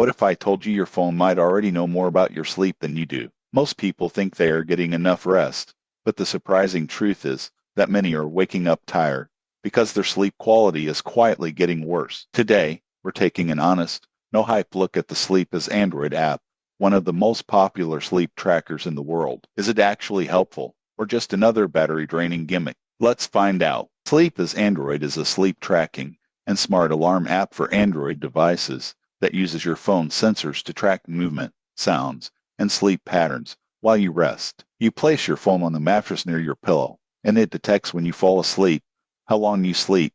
What if I told you your phone might already know more about your sleep than you do? Most people think they are getting enough rest, but the surprising truth is that many are waking up tired because their sleep quality is quietly getting worse. Today, we're taking an honest, no-hype look at the Sleep Is Android app, one of the most popular sleep trackers in the world. Is it actually helpful, or just another battery-draining gimmick? Let's find out. Sleep Is Android is a sleep tracking and smart alarm app for Android devices that uses your phone's sensors to track movement, sounds, and sleep patterns while you rest. You place your phone on the mattress near your pillow, and it detects when you fall asleep, how long you sleep,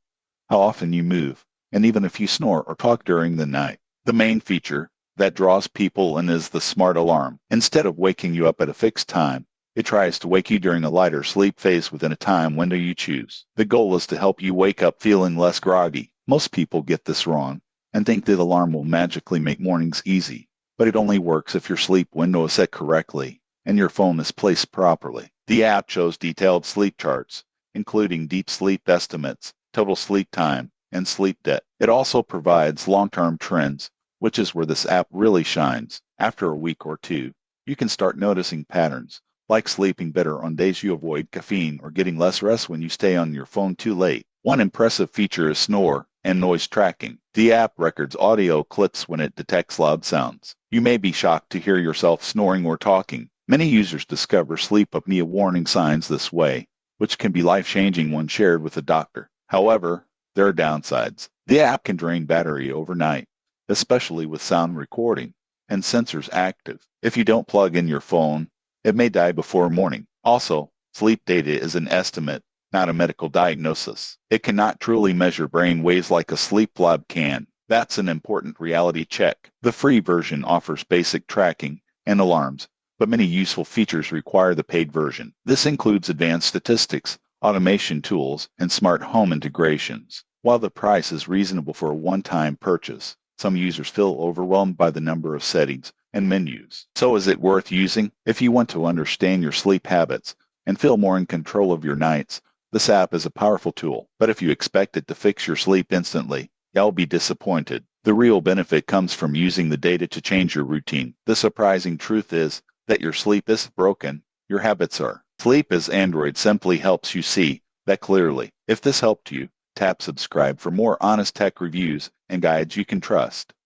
how often you move, and even if you snore or talk during the night. The main feature that draws people in is the smart alarm. Instead of waking you up at a fixed time, it tries to wake you during a lighter sleep phase within a time window you choose. The goal is to help you wake up feeling less groggy. Most people get this wrong and think that alarm will magically make mornings easy, but it only works if your sleep window is set correctly and your phone is placed properly. The app shows detailed sleep charts, including deep sleep estimates, total sleep time, and sleep debt. It also provides long-term trends, which is where this app really shines. After a week or two, you can start noticing patterns, like sleeping better on days you avoid caffeine or getting less rest when you stay on your phone too late. One impressive feature is snore and noise tracking. The app records audio clips when it detects loud sounds. You may be shocked to hear yourself snoring or talking. Many users discover sleep apnea warning signs this way, which can be life-changing when shared with a doctor. However, there are downsides. The app can drain battery overnight, especially with sound recording and sensors active. If you don't plug in your phone, it may die before morning. Also, sleep data is an estimate, not a medical diagnosis. It cannot truly measure brain waves like a sleep lab can. That's an important reality check. The free version offers basic tracking and alarms, but many useful features require the paid version. This includes advanced statistics, automation tools, and smart home integrations. While the price is reasonable for a one-time purchase, some users feel overwhelmed by the number of settings and menus. So is it worth using? If you want to understand your sleep habits and feel more in control of your nights, this app is a powerful tool. But if you expect it to fix your sleep instantly, you'll be disappointed. The real benefit comes from using the data to change your routine. The surprising truth is that your sleep isn't broken, your habits are. Sleep Is Android simply helps you see that clearly. If this helped you, tap subscribe for more honest tech reviews and guides you can trust.